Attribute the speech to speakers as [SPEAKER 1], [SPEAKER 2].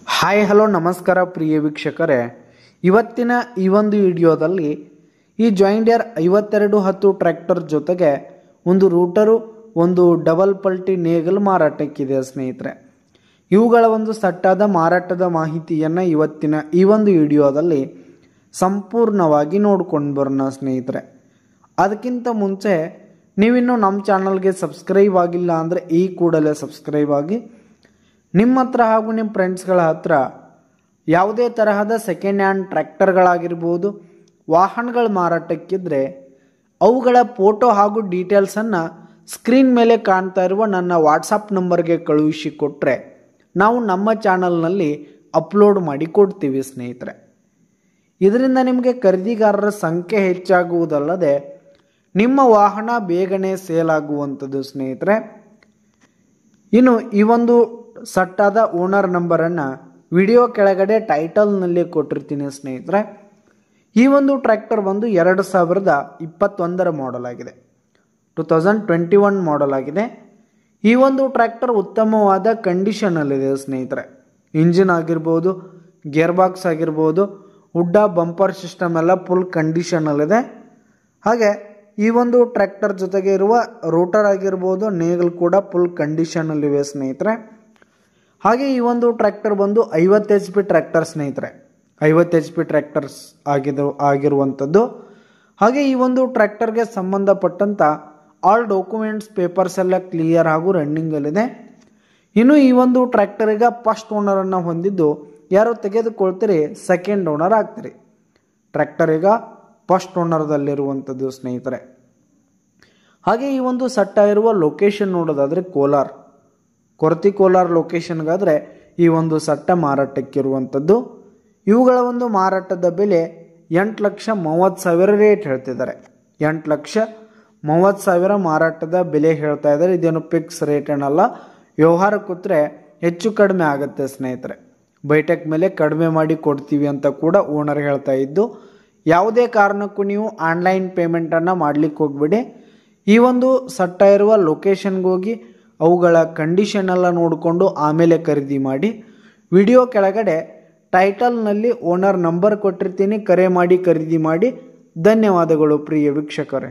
[SPEAKER 1] Hi hello ನಮಸ್ಕಾರ ಪ್ರಿಯ ವೀಕ್ಷಕರೇ, ಇವತ್ತಿನ ಈ ಒಂದು ವಿಡಿಯೋದಲ್ಲಿ ಈ ಜಾಯಿಂಟ್ ಡೀರ್ 5210 ಟ್ರ್ಯಾಕ್ಟರ್ ಜೊತೆಗೆ ಒಂದು ರೂಟರು, ಒಂದು ಡಬಲ್ ಪಲ್ಟಿ ನೇಗಲ್ ಮಾರಾಟಕ್ಕಿದೆ ಸ್ನೇಹಿತರೆ. ಇವುಗಳ ಒಂದು ಸಟ್ಟಾದ ಮಾರಾಟದ ಮಾಹಿತಿಯನ್ನು ಇವತ್ತಿನ ಈ ಒಂದು ವಿಡಿಯೋದಲ್ಲಿ ಸಂಪೂರ್ಣವಾಗಿ ನೋಡ್ಕೊಂಡು ಬರೋಣ ಸ್ನೇಹಿತರೆ. ಅದಕ್ಕಿಂತ ಮುಂಚೆ ನೀವಿನ್ನೂ ನಮ್ಮ ಚಾನಲ್ಗೆ ಸಬ್ಸ್ಕ್ರೈಬ್ ಆಗಿಲ್ಲ ಅಂದರೆ ಈ ಕೂಡಲೇ ಸಬ್ಸ್ಕ್ರೈಬ್ ಆಗಿ, ನಿಮ್ಮ ಹತ್ರ ಹಾಗೂ ನಿಮ್ಮ ಫ್ರೆಂಡ್ಸ್ಗಳ ಹತ್ರ ಯಾವುದೇ ತರಹದ ಸೆಕೆಂಡ್ ಹ್ಯಾಂಡ್ ಟ್ರ್ಯಾಕ್ಟರ್ಗಳಾಗಿರ್ಬೋದು, ವಾಹನಗಳ ಮಾರಾಟಕ್ಕಿದ್ರೆ ಅವುಗಳ ಫೋಟೋ ಹಾಗೂ ಡೀಟೇಲ್ಸನ್ನು ಸ್ಕ್ರೀನ್ ಮೇಲೆ ಕಾಣ್ತಾ ಇರುವ ನನ್ನ ವಾಟ್ಸಪ್ ನಂಬರ್ಗೆ ಕಳುಹಿಸಿ ಕೊಟ್ಟರೆ ನಾವು ನಮ್ಮ ಚಾನಲ್ನಲ್ಲಿ ಅಪ್ಲೋಡ್ ಮಾಡಿ ಕೊಡ್ತೀವಿ ಸ್ನೇಹಿತರೆ. ಇದರಿಂದ ನಿಮಗೆ ಖರೀದಿಗಾರರ ಸಂಖ್ಯೆ ಹೆಚ್ಚಾಗುವುದಲ್ಲದೆ ನಿಮ್ಮ ವಾಹನ ಬೇಗನೆ ಸೇಲ್ ಆಗುವಂಥದ್ದು ಸ್ನೇಹಿತರೆ. ಇನ್ನು ಈ ಒಂದು ಸಟ್ಟಾದ ಓನರ್ ನಂಬರನ್ನು ವಿಡಿಯೋ ಕೆಳಗಡೆ ಟೈಟಲ್ನಲ್ಲಿ ಕೊಟ್ಟಿರ್ತೀನಿ ಸ್ನೇಹಿತರೆ. ಈ ಒಂದು ಟ್ರ್ಯಾಕ್ಟರ್ ಬಂದು 2021 ಮಾಡೆಲ್ ಆಗಿದೆ, 2021 ಮಾಡೆಲ್ ಆಗಿದೆ. ಈ ಒಂದು ಟ್ರ್ಯಾಕ್ಟರ್ ಉತ್ತಮವಾದ ಕಂಡೀಷನಲ್ಲಿದೆ ಸ್ನೇಹಿತರೆ. ಇಂಜಿನ್ ಆಗಿರ್ಬೋದು, ಗೇರ್ ಬಾಕ್ಸ್ ಆಗಿರ್ಬೋದು, ಉಡ್ಡ ಬಂಪರ್ ಸಿಸ್ಟಮ್ ಎಲ್ಲ ಫುಲ್ ಕಂಡೀಷನಲ್ಲಿದೆ. ಹಾಗೆ ಈ ಒಂದು ಟ್ರ್ಯಾಕ್ಟರ್ ಜೊತೆಗೆ ಇರುವ ರೋಟರ್ ಆಗಿರ್ಬೋದು, ನೇಗಲ್ ಕೂಡ ಫುಲ್ ಕಂಡೀಷನಲ್ಲಿವೆ ಸ್ನೇಹಿತರೆ. ಹಾಗೆ ಈ ಒಂದು ಟ್ರ್ಯಾಕ್ಟರ್ ಬಂದು 50 HP ಟ್ರ್ಯಾಕ್ಟರ್ ಸ್ನೇಹಿತರೆ, 50 HP ಟ್ರ್ಯಾಕ್ಟರ್ಸ್ ಆಗಿರುವಂಥದ್ದು. ಹಾಗೆ ಈ ಒಂದು ಟ್ರ್ಯಾಕ್ಟರ್ಗೆ ಸಂಬಂಧಪಟ್ಟಂಥ ಆಲ್ ಡಾಕ್ಯುಮೆಂಟ್ಸ್ ಪೇಪರ್ಸ್ ಎಲ್ಲ ಕ್ಲಿಯರ್ ಹಾಗೂ ರನ್ನಿಂಗಲ್ಲಿದೆ. ಇನ್ನು ಈ ಒಂದು ಟ್ರ್ಯಾಕ್ಟರಿಗೆ ಫಸ್ಟ್ ಓನರನ್ನು ಹೊಂದಿದ್ದು ಯಾರು ತೆಗೆದುಕೊಳ್ತೀರಿ ಸೆಕೆಂಡ್ ಓನರ್ ಆಗ್ತೀರಿ. ಟ್ರ್ಯಾಕ್ಟರ್ ಈಗ ಫಸ್ಟ್ ಓನರ್ದಲ್ಲಿರುವಂಥದ್ದು ಸ್ನೇಹಿತರೆ. ಹಾಗೆ ಈ ಒಂದು ಸಟ್ಟ ಇರುವ ಲೊಕೇಶನ್ ನೋಡೋದಾದರೆ ಕೊರತಿ ಕೋಲಾರ ಲೊಕೇಶನ್ಗಾದರೆ ಈ ಒಂದು ಸಟ್ಟ ಮಾರಾಟಕ್ಕಿರುವಂಥದ್ದು. ಇವುಗಳ ಒಂದು ಮಾರಾಟದ ಬೆಲೆ 8,30,000 ರೇಟ್ ಹೇಳ್ತಿದ್ದಾರೆ. 8,30,000 ಮಾರಾಟದ ಬೆಲೆ ಹೇಳ್ತಾ ಇದ್ದಾರೆ. ಇದೇನು ಫಿಕ್ಸ್ ರೇಟ್ ಏನಲ್ಲ, ವ್ಯವಹಾರ ಕೂತ್ರೆ ಹೆಚ್ಚು ಕಡಿಮೆ ಆಗುತ್ತೆ ಸ್ನೇಹಿತರೆ. ಬೈಟೆಕ್ ಮೇಲೆ ಕಡಿಮೆ ಮಾಡಿ ಕೊಡ್ತೀವಿ ಅಂತ ಕೂಡ ಓನರ್ ಹೇಳ್ತಾ ಇದ್ದು, ಯಾವುದೇ ಕಾರಣಕ್ಕೂ ನೀವು ಆನ್ಲೈನ್ ಪೇಮೆಂಟನ್ನು ಮಾಡಲಿಕ್ಕೆ ಹೋಗ್ಬಿಡಿ. ಈ ಒಂದು ಸಟ್ಟ ಇರುವ ಲೊಕೇಶನ್ಗೆ ಹೋಗಿ ಅವುಗಳ ಕಂಡೀಷನ್ ಎಲ್ಲ ನೋಡಿಕೊಂಡು ಆಮೇಲೆ ಖರೀದಿ ಮಾಡಿ. ವಿಡಿಯೋ ಕೆಳಗಡೆ ಟೈಟಲ್ನಲ್ಲಿ ಓನರ್ ನಂಬರ್ ಕೊಟ್ಟಿರ್ತೀನಿ, ಕರೆ ಮಾಡಿ ಖರೀದಿ ಮಾಡಿ. ಧನ್ಯವಾದಗಳು ಪ್ರಿಯ ವೀಕ್ಷಕರೇ.